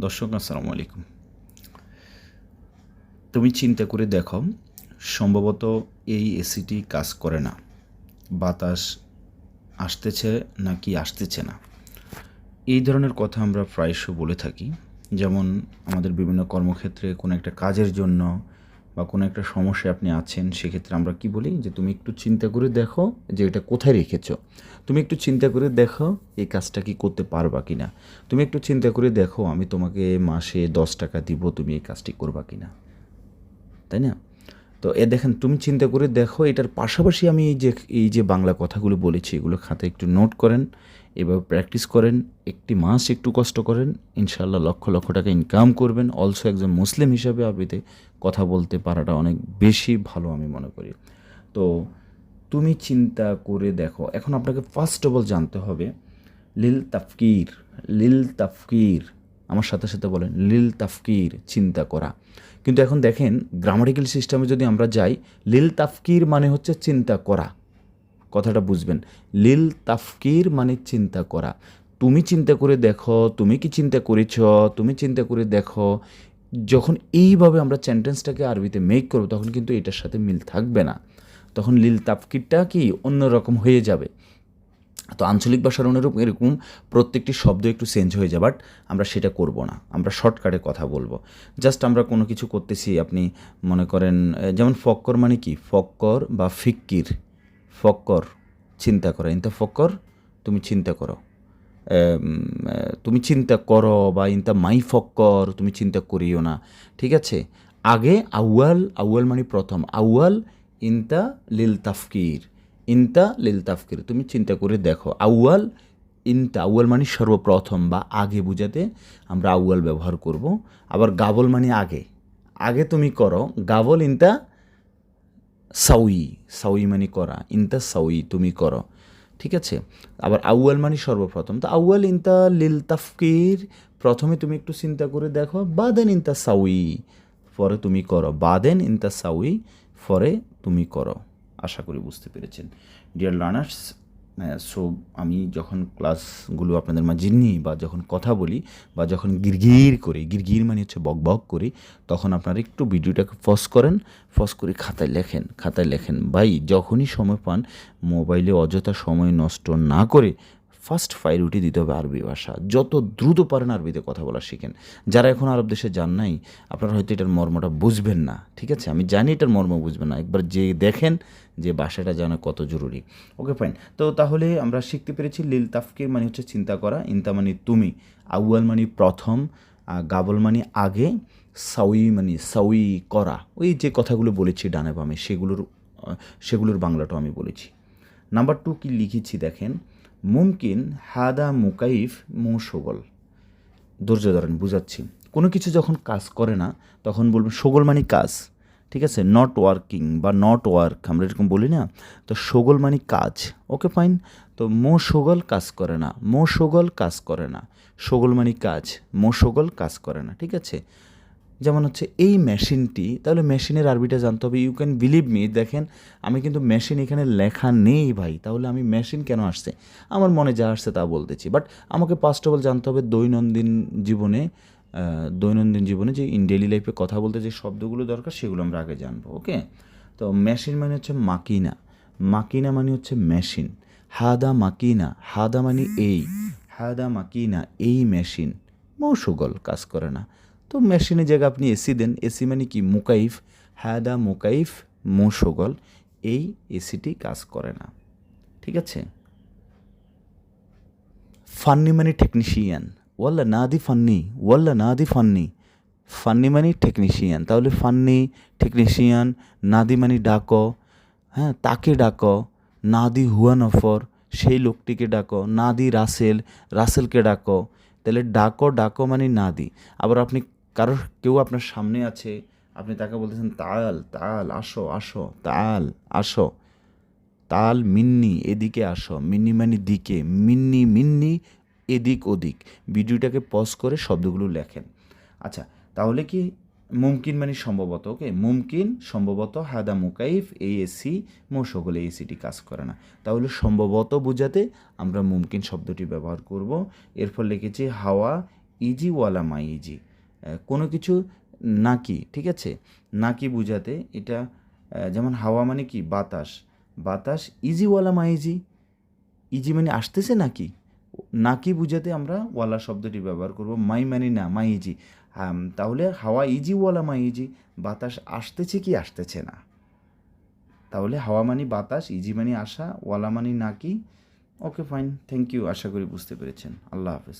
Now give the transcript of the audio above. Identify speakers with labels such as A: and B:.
A: দর্শক আসসালামু আলাইকুম। তুমি চিন্তা করে দেখো, সম্ভবত এই এসিটি কাজ করে না, বাতাস আসতেছে নাকি আসতেছে না। এই ধরনের কথা আমরা প্রায়শই বলে থাকি। যেমন আমাদের বিভিন্ন কর্মক্ষেত্রে কোনো একটা কাজের জন্য বা কোনো একটা সমস্যায় আপনি আছেন, সেক্ষেত্রে আমরা কি বলি যে তুমি একটু চিন্তা করে দেখো যে এটা কোথায় রেখেছো। তুমি একটু চিন্তা করে দেখো এই কাজটা কি করতে পারবা কি না। তুমি একটু চিন্তা করে দেখো আমি তোমাকে মাসে 10 টাকা দিব, তুমি এই কাজটি করবা কি না, তাই না? তো দেখেন, তুমি চিন্তা করে দেখো। এটার পাশাপাশি আমি এই যে বাংলা কথাগুলো বলেছি, এগুলো খাতায় একটু নোট করেন, এভাবে প্র্যাকটিস করেন, একটি মাস একটু কষ্ট করেন, ইনশাআল্লাহ লক্ষ লক্ষ টাকা ইনকাম করবেন। অলসো একজন মুসলিম হিসাবে আরবিতে কথা বলতে পারাটা অনেক বেশি ভালো আমি মনে করি। তো তুমি চিন্তা করে দেখো। এখন আপনাকে ফার্স্ট অফ অল জানতে হবে লিল তাফকির। লিল তাফকির, আমার সাথে সাথে বলেন লিল তাফকির, চিন্তা করা। কিন্তু এখন দেখেন, গ্রামাটিক্যাল সিস্টেমে যদি আমরা যাই, লিল তাফকির মানে হচ্ছে চিন্তা করা। কথাটা বুঝবেন, লিল তাফকির মানে চিন্তা করা। তুমি চিন্তা করে দেখো, তুমি কি চিন্তা করেছ, তুমি চিন্তা করে দেখো। যখন এইভাবে আমরা সেন্টেন্সটাকে আরবিতে মেক করব, তখন কিন্তু এটার সাথে মিল থাকবে না। তখন লিল তাফকিরটা কি অন্যরকম হয়ে যাবে। তো আঞ্চলিক ভাষার এরকম প্রত্যেকটি শব্দ একটু চেঞ্জ হয়ে যায়, বাট আমরা সেটা করব না। আমরা শর্টকাটে কথা বলবো। জাস্ট আমরা কোনো কিছু করতেছি, আপনি মনে করেন যেমন ফক্কর মানে কি, ফক্কর বা ফিক্কির। ফক্কর চিন্তা করা, ইনতা ফক্কর তুমি চিন্তা করো। তুমি চিন্তা করো, বা ইনতা মাই ফক্কর তুমি চিন্তা করিও না। ঠিক আছে। আগে আউয়াল, আউয়াল মানে প্রথম, আউয়াল ইনতা লিল তাফকির, ইনতা লিল তাফকির তুমি চিন্তা করে দেখো। আউয়াল ইনতা, আউয়াল মানে সর্বপ্রথম বা আগে বুঝাতে আমরা আউয়াল ব্যবহার করব। আবার গাবল মানে আগে, আগে তুমি করো। গাবল ইনতা সাউই, সাউই মানে করা, ইনতা সাউই তুমি করো। ঠিক আছে। আবার আউয়াল মানে সর্বপ্রথম, তো আউয়াল ইনতা লিল তাফকির, প্রথমে তুমি একটু চিন্তা করে দেখো। বাদেন ইনতা সাউই, পরে তুমি করো। বাদেন ইনতা সাউই, পরে তুমি করো। আশা করি বুঝতে পেরেছেন ডিয়ার লার্নার্স। সো আমি যখন ক্লাসগুলো আপনাদের মাঝে নিই, বা যখন কথা বলি, বা যখন গিরগির করি, গিরগির মানে হচ্ছে বক বক করি, তখন আপনারা একটু ভিডিওটাকে পজ করেন, পজ করে খাতায় লেখেন, খাতায় লেখেন। ভাই যখনই সময় পান, মোবাইলে অযথা সময় নষ্ট না করে ফার্স্ট প্রায়োরিটি দিতে হবে আরবি ভাষা। যত দ্রুত পারেন আরবিতে কথা বলা শিখেন। যারা এখন আরব দেশে যান নাই, আপনারা হয়তো এটার মর্মটা বুঝবেন না। ঠিক আছে, আমি জানি এটার মর্ম বুঝবেন না, একবার যে দেখেন যে ভাষাটা জানা কত জরুরি। Okay fine. তো তাহলে আমরা শিখতে পেরেছি লিল তাফকির মানে হচ্ছে চিন্তা করা, ইনতা মানে তুমি, আউয়াল মানে প্রথম, গাবল মানে আগে, সাউই মানে সাউই করা। ওই যে কথাগুলো বলেছি ডানে বামে, সেগুলোর বাংলাটাও আমি বলেছি। নাম্বার 2 কি লিখেছি দেখেন, মুমকিন হাদা মুকাইফ শগল। ধৈর্য ধরেন, বুঝাচ্ছি। কোনো কিছু যখন কাজ করে না, তখন বলবেন শগল মানে কাজ। ঠিক আছে, নট ওয়ার্কিং বা নট ওয়ার্ক আমরা এরকম বলি না, তো শগল মানে কাজ। Okay fine. তো শগল কাজ করে না, শগল কাজ করে না, শগল মানে কাজ, শগল কাজ করে না। ঠিক আছে। যেমন হচ্ছে এই মেশিনটি, তাহলে মেশিনের আরবিটা জানতে হবে। ইউ ক্যান বিলিভ মি, দেখেন আমি কিন্তু মেশিন এখানে লেখা নেই ভাই, তাহলে আমি মেশিন কেন আসছে, আমার মনে যা আসছে তা বলতেছি। বাট আমাকে ফার্স্ট অফ অল জানতে হবে দৈনন্দিন জীবনে যে ইন ডেইলি লাইফে কথা বলতে যে শব্দগুলো দরকার, সেগুলো আমরা আগে জানবো। ওকে। তো মেশিন মানে হচ্ছে মাকিনা, মাকিনা মানে হচ্ছে মেশিন। হাদা মাকিনা, হাদা মানে এই, হাদা মাকিনা এই মেশিন, মৌসুগল কাজ করে না। তো মেশিনের জায়গায় আপনি এসি দেন, এসি মানে কি মুকাইফ, হাদা মুকাইফ মৌসুগল, এই এসিটি কাজ করে না। ঠিক আছে। ফান্নি মানে টেকনিশিয়ান, ওয়াল্লা নাদি ফান্নি, ওয়াল্লা নাদি ফান্নি, ফান্নি মানে টেকনিশিয়ান, তাহলে ফান্নি টেকনিশিয়ান। নাদি মানে ডাকো, হ্যাঁ তাকে ডাকো। নাদি হুয়া নফর, সেই লোকটিকে ডাকো। নাদি রাসেল, রাসেলকে ডাকো। তাহলে ডাকো, ডাকো মানে নাদি। আবার আপনি কেউ আপনার সামনে আছে, আপনি তাকে বলতেছেন তাল, তাল আসো, আসো তাল আসো, তাল মিন্নি এদিকে আসো, মিন্নি মানে দিকে, মিন্নি মিন্নি এদিক ওদিক। ভিডিওটাকে পজ করে শব্দগুলো লেখেন। আচ্ছা, তাহলে কি মুমকিন মানে সম্ভবত। ওকে, মুমকিন সম্ভবত, হাদা মুকাইফ এই এসি মৌসুগল এই এসিটি কাজ করে না। তাহলে সম্ভবত বোঝাতে আমরা মুমকিন শব্দটি ব্যবহার করব। এরপর লিখেছি হাওয়া ইজি ওয়ালা মাই ইজি, কোনো কিছু নাকি, ঠিক আছে, নাকি বোঝাতে এটা যেমন হাওয়া মানে কি বাতাস, বাতাস ইজি ওয়ালা মাই ইজি, ইজি মানে আসতেছে নাকি, নাকি বুঝাতে আমরা ওয়ালা শব্দটি ব্যবহার করব, মাই মানে না, মাই ইজি। তাহলে হাওয়া ইজি ওয়ালা মাই ইজি, বাতাস আসতেছে কি আসতেছে না। তাহলে হাওয়া মানে বাতাস, ইজি মানে আসা, ওয়ালা মানে নাকি। ওকে ফাইন, থ্যাংক ইউ, আশা করি বুঝতে পেরেছেন। আল্লাহ হাফেজ।